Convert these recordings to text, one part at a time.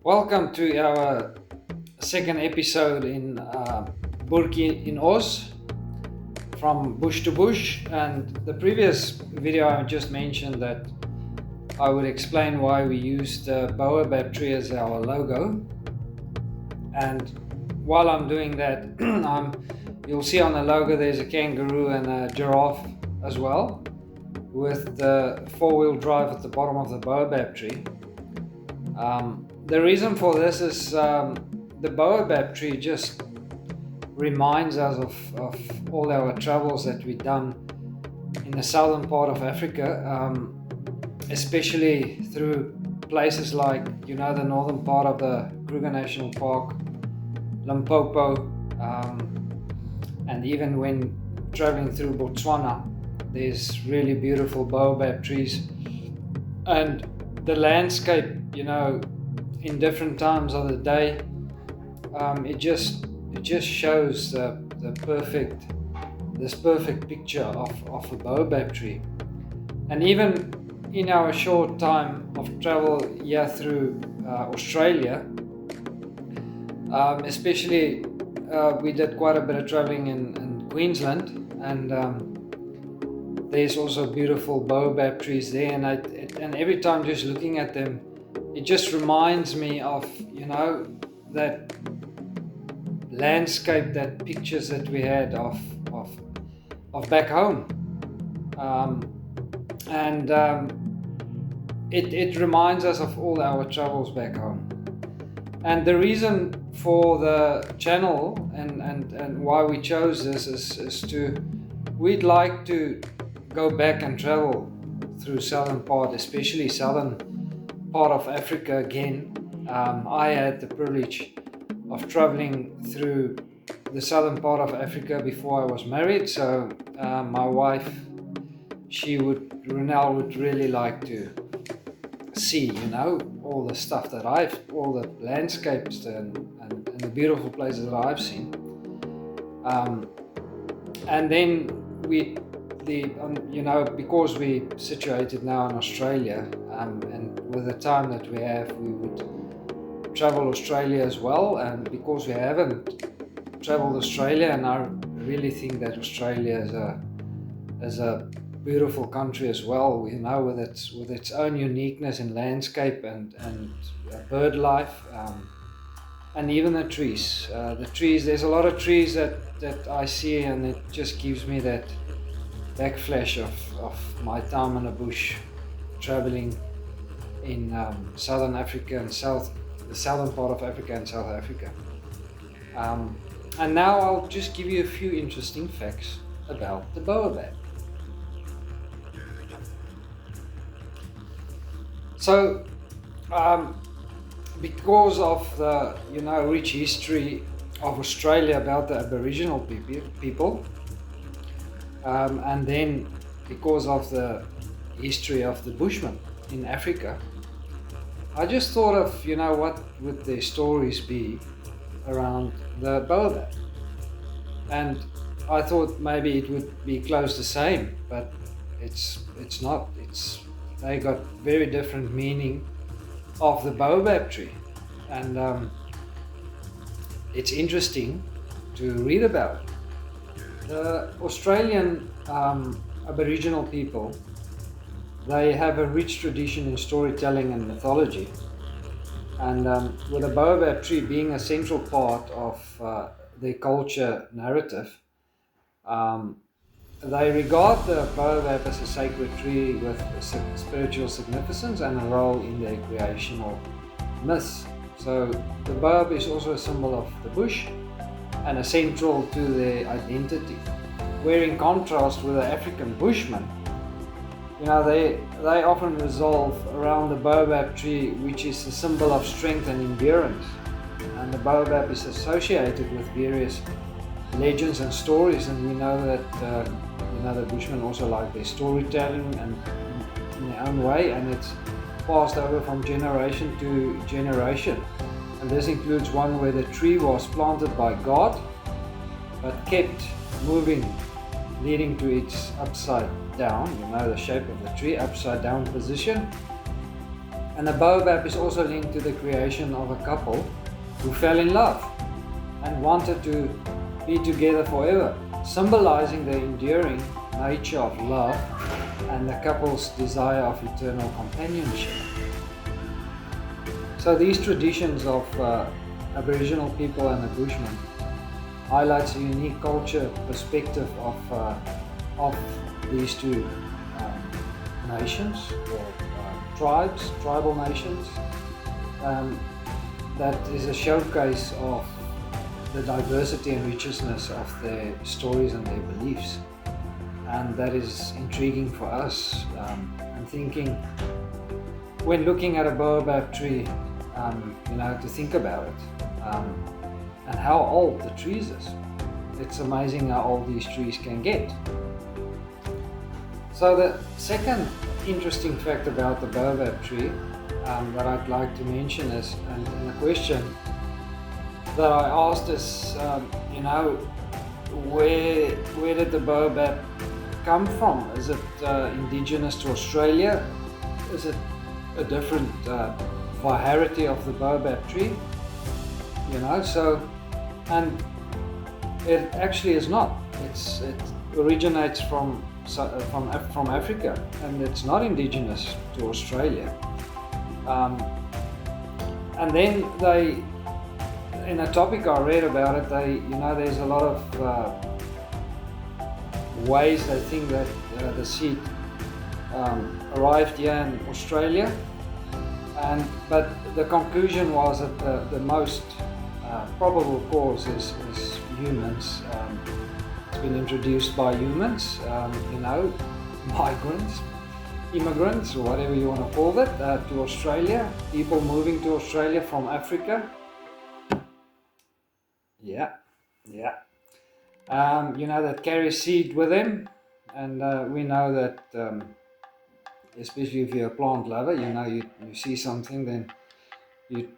Welcome to our second episode in Burki in Oz, from bush to bush. And the previous video I just mentioned that I would explain why we used the Boabab tree as our logo. And while I'm doing that, you'll see on the logo there's a kangaroo and a giraffe as well, with the four-wheel drive at the bottom of the Boabab tree. The reason for this is the Boabab tree just reminds us of all our travels that we've done in the southern part of Africa, especially through places like, the northern part of the Kruger National Park, Limpopo, and even when traveling through Botswana, there's really beautiful Boabab trees. And the landscape, in different times of the day, it just shows this perfect picture of a Boabab tree. And even in our short time of travel here through Australia, especially we did quite a bit of traveling in Queensland, and there's also beautiful Boabab trees there, and every time just looking at them, it just reminds me of that landscape, that pictures that we had of back home, and it reminds us of all our travels back home. And the reason for the channel and why we chose this is we'd like to go back and travel through southern part, especially southern part of Africa again. I had the privilege of traveling through the southern part of Africa before I was married, so my wife, Renelle would really like to see, all the stuff that all the landscapes and the beautiful places that I've seen. And then because we're situated now in Australia, and with the time that we have, we would travel Australia as well. And because we haven't traveled Australia, and I really think that Australia is a beautiful country as well, with its own uniqueness in landscape and bird life, and even the trees. There's a lot of trees that I see, and it just gives me that backflash of my time in the bush, traveling in southern Africa and the southern part of Africa and South Africa. And now I'll just give you a few interesting facts about the Boabab. So, because of the rich history of Australia about the Aboriginal people, and then because of the history of the Bushmen in Africa, I just thought of what would their stories be around the Boabab, and I thought maybe it would be close the same, but it's not. They got very different meaning of the Boabab tree, and it's interesting to read about it. The Australian Aboriginal people, they have a rich tradition in storytelling and mythology, and with the Boabab tree being a central part of their culture narrative, they regard the Boabab as a sacred tree with spiritual significance and a role in their creational myths. So the Boabab is also a symbol of the bush and central to their identity. Where in contrast with the African Bushmen, they often revolve around the Boabab tree, which is a symbol of strength and endurance. And the Boabab is associated with various legends and stories, and we know that the Bushmen also like their storytelling and in their own way, and it's passed over from generation to generation. And this includes one where the tree was planted by God but kept moving, leading to its upside down, the shape of the tree, upside down position. And the Boabab is also linked to the creation of a couple who fell in love and wanted to be together forever, symbolizing the enduring nature of love and the couple's desire of eternal companionship. So these traditions of Aboriginal people and the Bushmen highlights a unique culture perspective of these two nations, or tribes, tribal nations. That is a showcase of the diversity and richness of their stories and their beliefs, and that is intriguing for us. And thinking, when looking at a baobab tree, to think about it, and how old the trees is. It's amazing how old these trees can get. So the second interesting fact about the baobab tree that I'd like to mention is, and the question that I asked is, where did the baobab come from? Is it indigenous to Australia? Is it a different variety of the baobab tree? And it actually is not. It originates from Africa, and it's not indigenous to Australia. And then they, in a topic I read about it, there's a lot of ways they think that the seed arrived here in Australia, but the conclusion was that the most probable cause is humans. It's been introduced by humans, migrants, immigrants, or whatever you want to call it, to Australia. People moving to Australia from Africa. Yeah. That carry seed with them, and we know that, especially if you're a plant lover, you see something, then you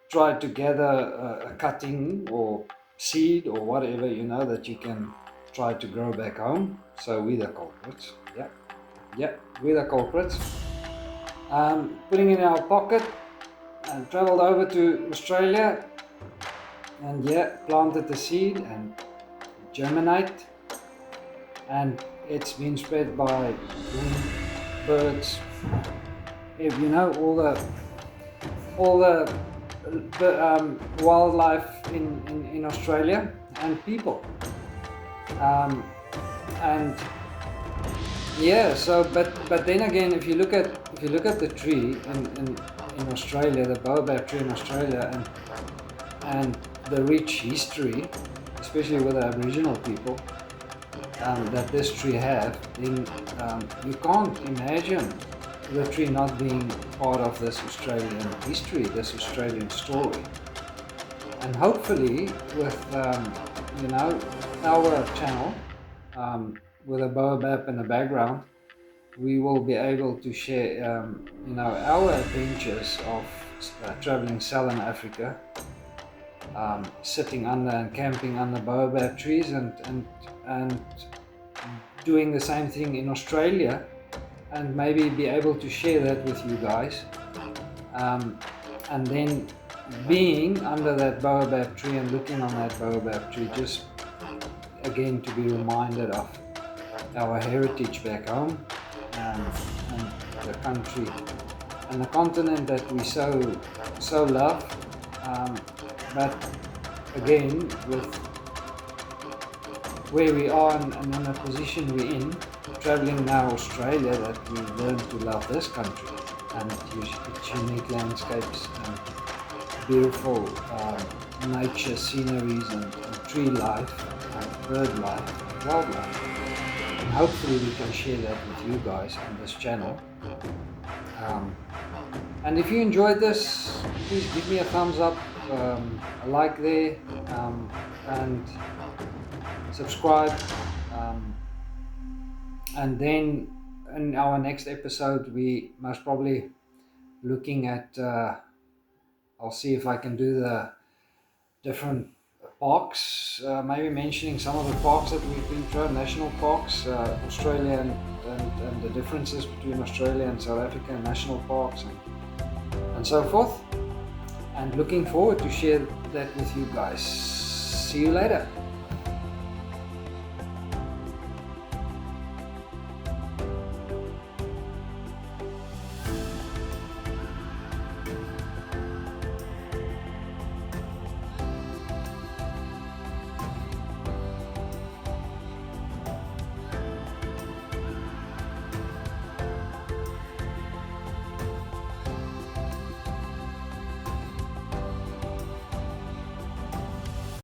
try to gather a cutting or seed or whatever, that you can try to grow back home. So we're the culprits. Yeah, we're the culprits. Putting in our pocket and traveled over to Australia, and planted the seed and germinate, and it's been spread by birds, all the wildlife in Australia, and people, but then again, if you look at the tree in Australia, the baobab tree in Australia, and the rich history, especially with the Aboriginal people, that this tree have, then you can't imagine the tree not being part of this Australian history, this Australian story. And hopefully with our channel, with a baobab in the background, we will be able to share our adventures of traveling Southern Africa, sitting under and camping under baobab trees, and doing the same thing in Australia, and maybe be able to share that with you guys, and then being under that baobab tree and looking on that baobab tree, just again to be reminded of our heritage back home, and the country and the continent that we so love, but again, with where we are and in the position we're in, traveling now Australia, that we learn to love this country and its unique landscapes and beautiful nature sceneries and tree life and bird life and wildlife. And hopefully we can share that with you guys on this channel. And if you enjoyed this, please give me a thumbs up, a like there, and subscribe. And then in our next episode, we most probably looking at, I'll see if I can do the different parks, maybe mentioning some of the parks that we've been through, national parks, Australia, and the differences between Australia and South Africa, national parks, and so forth. And looking forward to share that with you guys. See you later.